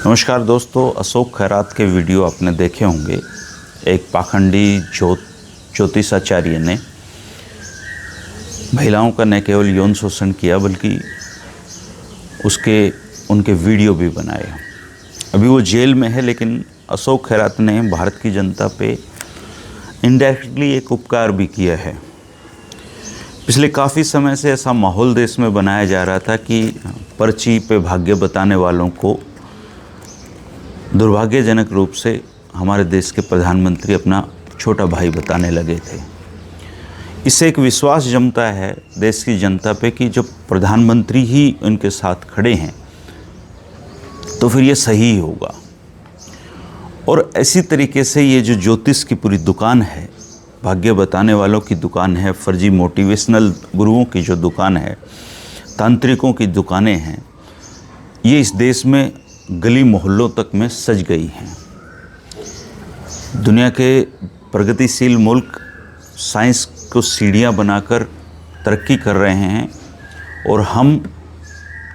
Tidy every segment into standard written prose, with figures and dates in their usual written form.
नमस्कार दोस्तों, अशोक खैरात के वीडियो आपने देखे होंगे। एक पाखंडी ज्योतिषाचार्य ने महिलाओं का न केवल यौन शोषण किया बल्कि उनके वीडियो भी बनाए। अभी वो जेल में है, लेकिन अशोक खैरात ने भारत की जनता पे इनडायरेक्टली एक उपकार भी किया है। पिछले काफ़ी समय से ऐसा माहौल देश में बनाया जा रहा था कि पर्ची पे भाग्य बताने वालों को दुर्भाग्यजनक रूप से हमारे देश के प्रधानमंत्री अपना छोटा भाई बताने लगे थे। इससे एक विश्वास जमता है देश की जनता पे कि जब प्रधानमंत्री ही उनके साथ खड़े हैं तो फिर ये सही होगा। और इसी तरीके से ये जो ज्योतिष की पूरी दुकान है, भाग्य बताने वालों की दुकान है, फर्जी मोटिवेशनल गुरुओं की जो दुकान है, तांत्रिकों की दुकानें हैं, ये इस देश में गली मोहल्लों तक में सज गई हैं। दुनिया के प्रगतिशील मुल्क साइंस को सीढ़ियाँ बनाकर तरक्की कर रहे हैं और हम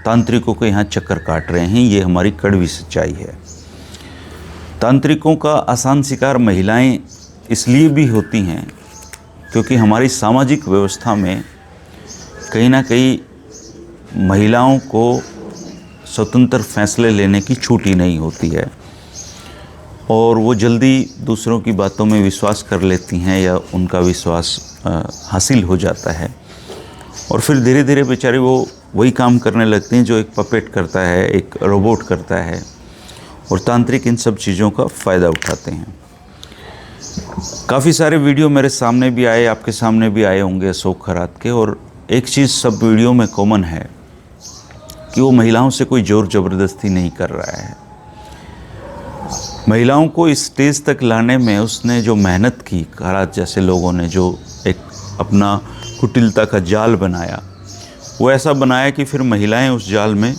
तांत्रिकों के यहाँ चक्कर काट रहे हैं। ये हमारी कड़वी सच्चाई है। तांत्रिकों का आसान शिकार महिलाएं इसलिए भी होती हैं क्योंकि हमारी सामाजिक व्यवस्था में कहीं ना कहीं महिलाओं को स्वतंत्र फैसले लेने की छूट ही नहीं होती है और वो जल्दी दूसरों की बातों में विश्वास कर लेती हैं या उनका विश्वास हासिल हो जाता है और फिर धीरे धीरे बेचारे वो वही काम करने लगते हैं जो एक पपेट करता है, एक रोबोट करता है। और तांत्रिक इन सब चीज़ों का फ़ायदा उठाते हैं। काफ़ी सारे वीडियो मेरे सामने भी आए, आपके सामने भी आए होंगे अशोक खैरात के, और एक चीज़ सब वीडियो में कॉमन है कि वो महिलाओं से कोई ज़ोर ज़बरदस्ती नहीं कर रहा है। महिलाओं को इस स्टेज तक लाने में उसने जो मेहनत की, खैरात जैसे लोगों ने जो एक अपना कुटिलता का जाल बनाया, वो ऐसा बनाया कि फिर महिलाएं उस जाल में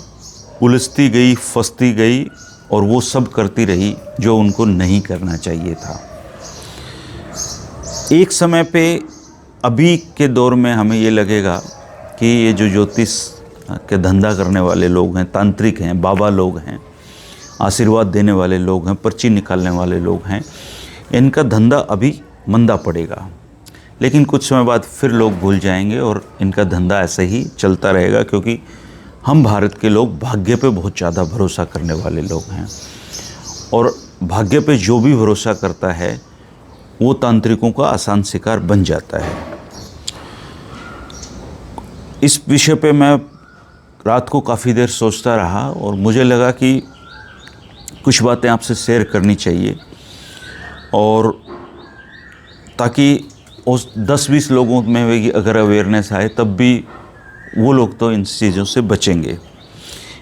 उलझती गई, फंसती गई और वो सब करती रही जो उनको नहीं करना चाहिए था। एक समय पे अभी के दौर में हमें ये लगेगा कि ये जो ज्योतिष के धंधा करने वाले लोग हैं, तांत्रिक हैं, बाबा लोग हैं, आशीर्वाद देने वाले लोग हैं, पर्ची निकालने वाले लोग हैं, इनका धंधा अभी मंदा पड़ेगा। लेकिन कुछ समय बाद फिर लोग भूल जाएंगे और इनका धंधा ऐसे ही चलता रहेगा क्योंकि हम भारत के लोग भाग्य पे बहुत ज़्यादा भरोसा करने वाले लोग हैं और भाग्य पे जो भी भरोसा करता है वो तांत्रिकों का आसान शिकार बन जाता है। इस विषय पे मैं रात को काफ़ी देर सोचता रहा और मुझे लगा कि कुछ बातें आपसे शेयर करनी चाहिए और ताकि उस 10-20 लोगों में भी अगर अवेयरनेस आए तब भी वो लोग तो इन चीज़ों से बचेंगे।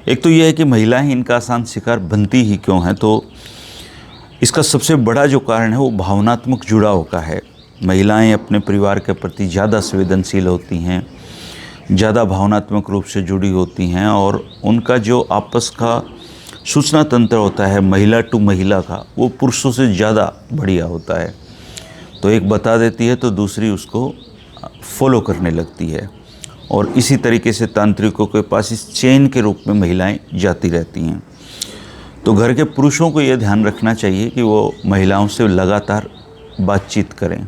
एक तो ये है कि महिलाएं इनका आसान शिकार बनती ही क्यों हैं, तो इसका सबसे बड़ा जो कारण है वो भावनात्मक जुड़ाव का है। महिलाएं अपने परिवार के प्रति ज़्यादा संवेदनशील होती हैं, ज़्यादा भावनात्मक रूप से जुड़ी होती हैं और उनका जो आपस का सूचना तंत्र होता है महिला टू महिला का, वो पुरुषों से ज़्यादा बढ़िया होता है। तो एक बता देती है तो दूसरी उसको फॉलो करने लगती है और इसी तरीके से तांत्रिकों के पास इस चेन के रूप में महिलाएं जाती रहती हैं। तो घर के पुरुषों को ये ध्यान रखना चाहिए कि वो महिलाओं से लगातार बातचीत करें।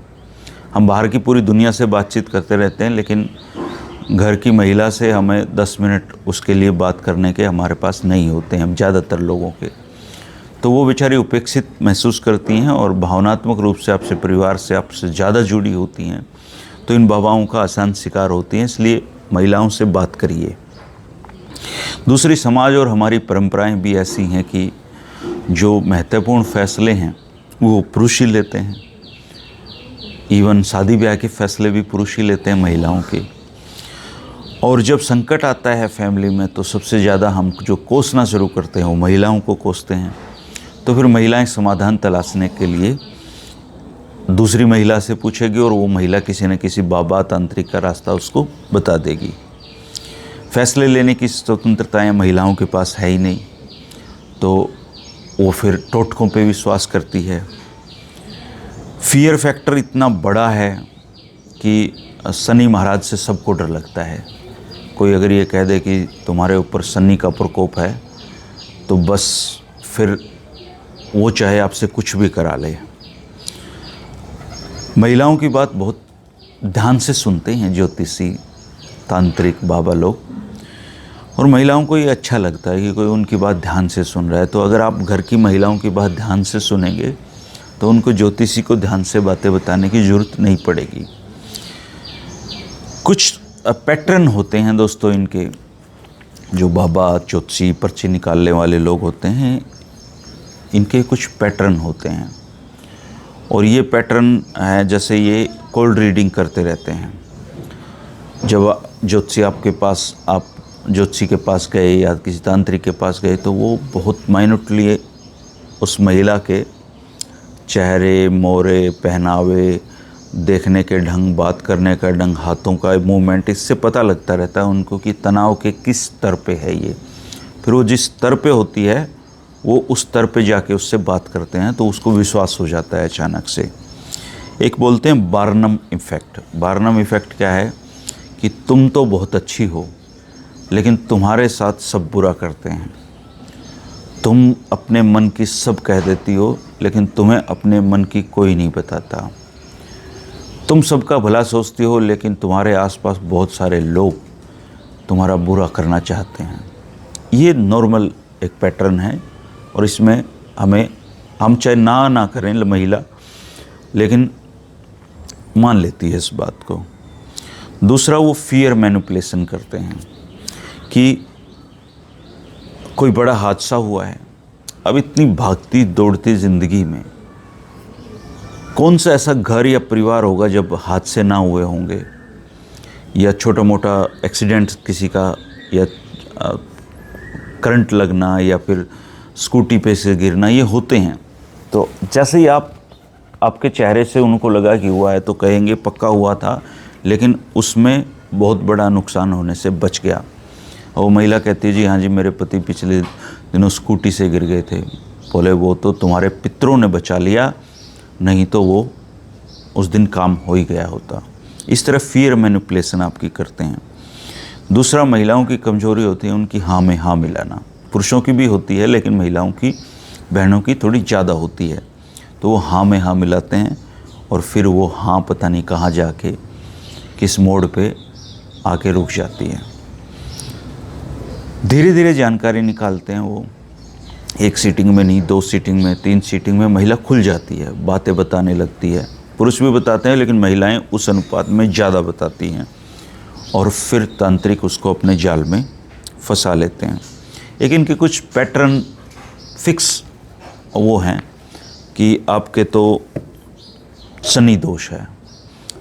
हम बाहर की पूरी दुनिया से बातचीत करते रहते हैं, लेकिन घर की महिला से हमें 10 मिनट उसके लिए बात करने के हमारे पास नहीं होते हैं, हम ज़्यादातर लोगों के। तो वो बेचारी उपेक्षित महसूस करती हैं और भावनात्मक रूप से आपसे, परिवार से आपसे ज़्यादा जुड़ी होती हैं, तो इन बाबाओं का आसान शिकार होती हैं। इसलिए महिलाओं से बात करिए। दूसरी, समाज और हमारी परंपराएं भी ऐसी हैं कि जो महत्वपूर्ण फैसले हैं वो पुरुष ही लेते हैं। इवन शादी ब्याह के फैसले भी पुरुष ही लेते हैं महिलाओं के। और जब संकट आता है फैमिली में तो सबसे ज़्यादा हम जो कोसना शुरू करते हैं वो महिलाओं को कोसते हैं। तो फिर महिलाएं समाधान तलाशने के लिए दूसरी महिला से पूछेगी और वो महिला किसी न किसी बाबा तांत्रिक का रास्ता उसको बता देगी। फैसले लेने की स्वतंत्रताएं महिलाओं के पास है ही नहीं, तो वो फिर टोटकों पे विश्वास करती है। फियर फैक्टर इतना बड़ा है कि शनि महाराज से सबको डर लगता है। कोई अगर ये कह दे कि तुम्हारे ऊपर शनि का प्रकोप है तो बस फिर वो चाहे आपसे कुछ भी करा ले। महिलाओं की बात बहुत ध्यान से सुनते हैं ज्योतिषी, तांत्रिक, बाबा लोग, और महिलाओं को ये अच्छा लगता है कि कोई उनकी बात ध्यान से सुन रहा है। तो अगर आप घर की महिलाओं की बात ध्यान से सुनेंगे तो उनको ज्योतिषी को ध्यान से बातें बताने की ज़रूरत नहीं पड़ेगी। कुछ पैटर्न होते हैं दोस्तों इनके, जो बाबा, ज्योतिषी, पर्ची निकालने वाले लोग होते हैं, इनके कुछ पैटर्न होते हैं। और ये पैटर्न है, जैसे ये कोल्ड रीडिंग करते रहते हैं। जब ज्योतिषी आपके पास, आप ज्योतिषी के पास गए या किसी तांत्रिक के पास गए, तो वो बहुत माइन्यूटली उस महिला के चेहरे, मोहरे, पहनावे, देखने के ढंग, बात करने का ढंग, हाथों का मूवमेंट, इससे पता लगता रहता है उनको कि तनाव के किस स्तर पे है ये। फिर वो जिस स्तर पे होती है वो उस स्तर पे जाके उससे बात करते हैं, तो उसको विश्वास हो जाता है अचानक से। एक बोलते हैं बार्नम इफ़ेक्ट। बार्नम इफ़ेक्ट क्या है कि तुम तो बहुत अच्छी हो, लेकिन तुम्हारे साथ सब बुरा करते हैं। तुम अपने मन की सब कह देती हो, लेकिन तुम्हें अपने मन की कोई नहीं बताता। तुम सबका भला सोचती हो, लेकिन तुम्हारे आसपास बहुत सारे लोग तुम्हारा बुरा करना चाहते हैं। ये नॉर्मल एक पैटर्न है, और इसमें हम चाहे ना करें महिला, लेकिन मान लेती है इस बात को। दूसरा, वो फियर मैनिपुलेशन करते हैं कि कोई बड़ा हादसा हुआ है। अब इतनी भागती दौड़ती ज़िंदगी में कौन सा ऐसा घर या परिवार होगा जब हादसे ना हुए होंगे, या छोटा मोटा एक्सीडेंट किसी का, या करंट लगना, या फिर स्कूटी पे से गिरना, ये होते हैं। तो जैसे ही आपके चेहरे से उनको लगा कि हुआ है, तो कहेंगे पक्का हुआ था, लेकिन उसमें बहुत बड़ा नुकसान होने से बच गया। और वो महिला कहती है, जी हाँ जी, मेरे पति पिछले दिनों स्कूटी से गिर गए थे। बोले वो तो तुम्हारे पितरों ने बचा लिया, नहीं तो वो उस दिन काम हो ही गया होता। इस तरह फियर मैनिपुलेशन आपकी करते हैं। दूसरा, महिलाओं की कमजोरी होती है उनकी हाँ में हाँ मिलाना। पुरुषों की भी होती है, लेकिन महिलाओं की, बहनों की थोड़ी ज़्यादा होती है। तो वो हाँ में हाँ मिलाते हैं, और फिर वो हाँ पता नहीं कहाँ जाके किस मोड़ पे आके रुक जाती है। धीरे धीरे जानकारी निकालते हैं वो। एक सीटिंग में नहीं, 2 सीटिंग में, 3 सीटिंग में महिला खुल जाती है, बातें बताने लगती है। पुरुष भी बताते हैं, लेकिन महिलाएं उस अनुपात में ज़्यादा बताती हैं, और फिर तांत्रिक उसको अपने जाल में फंसा लेते हैं। लेकिन इनके कुछ पैटर्न फिक्स वो हैं कि आपके तो शनि दोष है,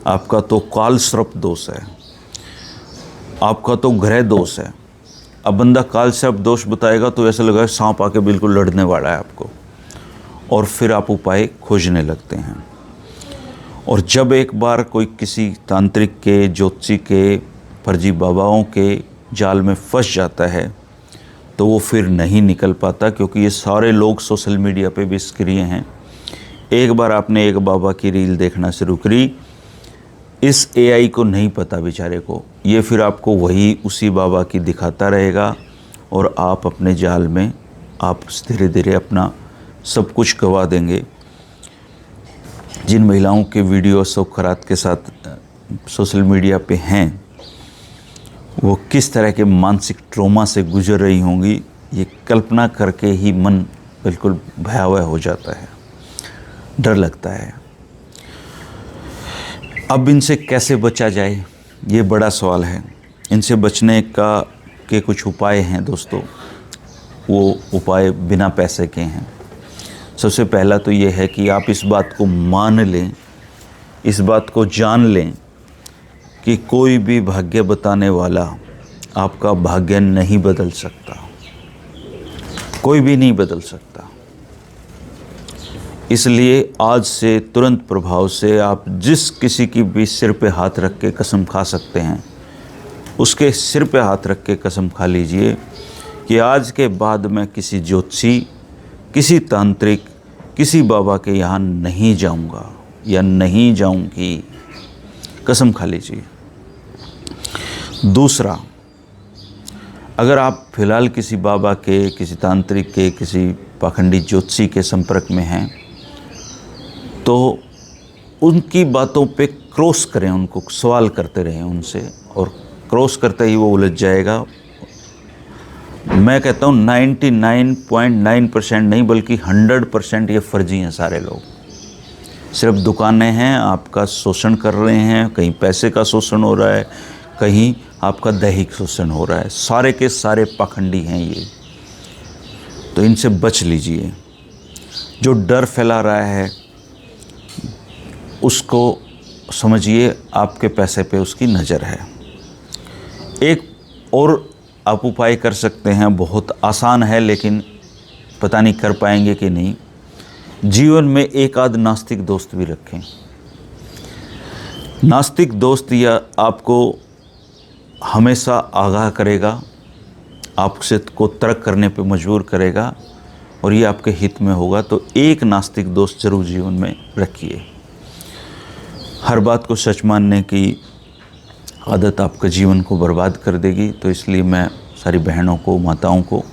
आपका तो काल सर्प दोष है, आपका तो ग्रह दोष है। अब बंदा काल सर्प दोष बताएगा तो ऐसा लगा सांप आके बिल्कुल लड़ने वाला है आपको, और फिर आप उपाय खोजने लगते हैं। और जब एक बार कोई किसी तांत्रिक के, ज्योतिषी के, फर्जी बाबाओं के जाल में फंस जाता है, तो वो फिर नहीं निकल पाता, क्योंकि ये सारे लोग सोशल मीडिया पे भी सक्रिय हैं। एक बार आपने एक बाबा की रील देखना शुरू करी, इस एआई को नहीं पता बेचारे को, ये फिर आपको वही उसी बाबा की दिखाता रहेगा, और आप अपने जाल में आप धीरे धीरे अपना सब कुछ गवा देंगे। जिन महिलाओं के वीडियो सौखरात के साथ सोशल मीडिया पे हैं, वो किस तरह के मानसिक ट्रॉमा से गुजर रही होंगी, ये कल्पना करके ही मन बिल्कुल भयावह हो जाता है, डर लगता है। अब इनसे कैसे बचा जाए, ये बड़ा सवाल है। इनसे बचने के कुछ उपाय हैं दोस्तों। वो उपाय बिना पैसे के हैं। सबसे पहला तो ये है कि आप इस बात को मान लें, इस बात को जान लें कि कोई भी भाग्य बताने वाला आपका भाग्य नहीं बदल सकता, कोई भी नहीं बदल सकता। इसलिए आज से तुरंत प्रभाव से आप जिस किसी की भी सिर पे हाथ रख के कसम खा सकते हैं, उसके सिर पे हाथ रख के कसम खा लीजिए कि आज के बाद मैं किसी ज्योतिषी, किसी तांत्रिक, किसी बाबा के यहाँ नहीं जाऊँगा या नहीं जाऊँगी। कसम खा लीजिए। दूसरा, अगर आप फ़िलहाल किसी बाबा के, किसी तांत्रिक के, किसी पाखंडी ज्योतिषी के संपर्क में हैं तो उनकी बातों पे क्रॉस करें, उनको सवाल करते रहें उनसे, और क्रॉस करते ही वो उलझ जाएगा। मैं कहता हूँ 99.9% नहीं बल्कि 100% ये फर्जी हैं सारे लोग। सिर्फ दुकानें हैं, आपका शोषण कर रहे हैं, कहीं पैसे का शोषण हो रहा है, कहीं आपका दैहिक शोषण हो रहा है। सारे के सारे पाखंडी हैं ये, तो इनसे बच लीजिए। जो डर फैला रहा है उसको समझिए आपके पैसे पे उसकी नज़र है। एक और आप उपाय कर सकते हैं, बहुत आसान है लेकिन पता नहीं कर पाएंगे कि नहीं। जीवन में एक आध नास्तिक दोस्त भी रखें। नास्तिक दोस्त या आपको हमेशा आगाह करेगा, आपसे को तर्क करने पे मजबूर करेगा और ये आपके हित में होगा। तो एक नास्तिक दोस्त जरूर जीवन में रखिए। हर बात को सच मानने की आदत आपके जीवन को बर्बाद कर देगी। तो इसलिए मैं सारी बहनों को, माताओं को,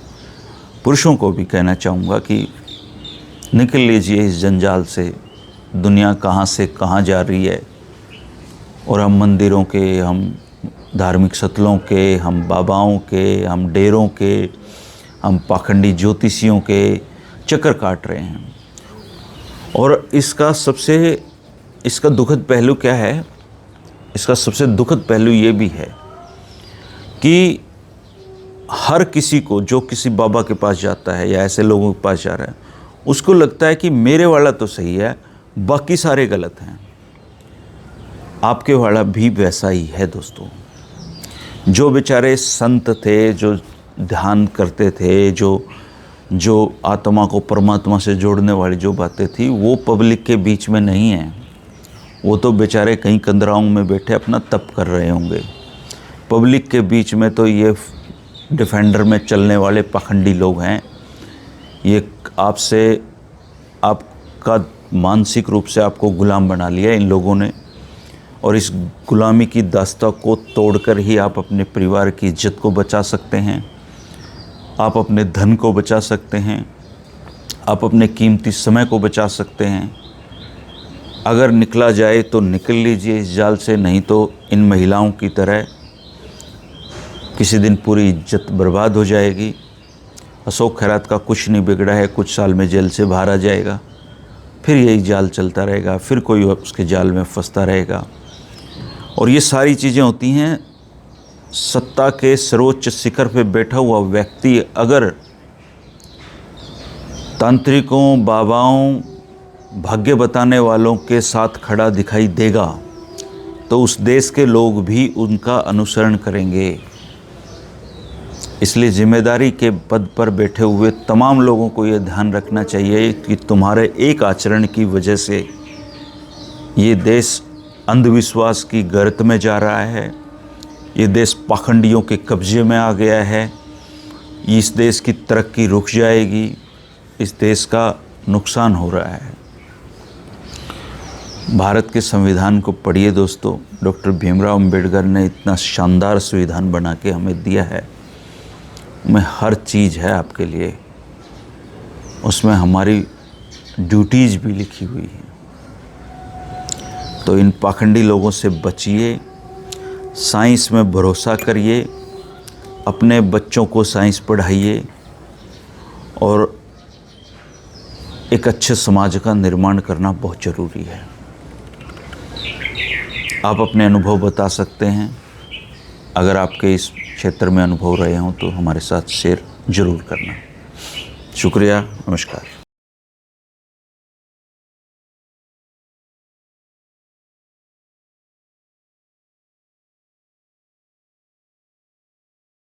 पुरुषों को भी कहना चाहूँगा कि निकल लीजिए इस जंजाल से। दुनिया कहाँ से कहाँ जा रही है और हम मंदिरों के, हम धार्मिक सतलों के, हम बाबाओं के, हम डेरों के, हम पाखंडी ज्योतिषियों के चक्कर काट रहे हैं। और इसका दुखद पहलू क्या है? इसका सबसे दुखद पहलू ये भी है कि हर किसी को जो किसी बाबा के पास जाता है या ऐसे लोगों के पास जा रहा है, उसको लगता है कि मेरे वाला तो सही है, बाकी सारे गलत हैं। आपके वाला भी वैसा ही है दोस्तों। जो बेचारे संत थे, जो ध्यान करते थे, जो आत्मा को परमात्मा से जोड़ने वाली जो बातें थी, वो पब्लिक के बीच में नहीं हैं। वो तो बेचारे कहीं कंदराओं में बैठे अपना तप कर रहे होंगे। पब्लिक के बीच में तो ये डिफेंडर में चलने वाले पाखंडी लोग हैं। ये आपका मानसिक रूप से आपको गुलाम बना लिया इन लोगों ने, और इस गुलामी की दास्ता को तोड़कर ही आप अपने परिवार की इज्जत को बचा सकते हैं, आप अपने धन को बचा सकते हैं, आप अपने कीमती समय को बचा सकते हैं। अगर निकला जाए तो निकल लीजिए इस जाल से, नहीं तो इन महिलाओं की तरह किसी दिन पूरी इज्जत बर्बाद हो जाएगी। अशोक खैरात का कुछ नहीं बिगड़ा है, कुछ साल में जेल से बाहर आ जाएगा, फिर यही जाल चलता रहेगा, फिर कोई उसके जाल में फंसता रहेगा। और ये सारी चीज़ें होती हैं, सत्ता के सर्वोच्च शिखर पे बैठा हुआ व्यक्ति अगर तांत्रिकों, बाबाओं, भाग्य बताने वालों के साथ खड़ा दिखाई देगा तो उस देश के लोग भी उनका अनुसरण करेंगे। इसलिए जिम्मेदारी के पद पर बैठे हुए तमाम लोगों को यह ध्यान रखना चाहिए कि तुम्हारे एक आचरण की वजह से ये देश अंधविश्वास की गर्त में जा रहा है, ये देश पाखंडियों के कब्जे में आ गया है, इस देश की तरक्की रुक जाएगी, इस देश का नुकसान हो रहा है। भारत के संविधान को पढ़िए दोस्तों। डॉक्टर भीमराव अंबेडकर ने इतना शानदार संविधान बना के हमें दिया है, में हर चीज़ है आपके लिए, उसमें हमारी ड्यूटीज़ भी लिखी हुई हैं। तो इन पाखंडी लोगों से बचिए, साइंस में भरोसा करिए, अपने बच्चों को साइंस पढ़ाइए और एक अच्छे समाज का निर्माण करना बहुत ज़रूरी है। आप अपने अनुभव बता सकते हैं। अगर आपके इस क्षेत्र में अनुभव रहे हों तो हमारे साथ शेयर ज़रूर करना। शुक्रिया, नमस्कार।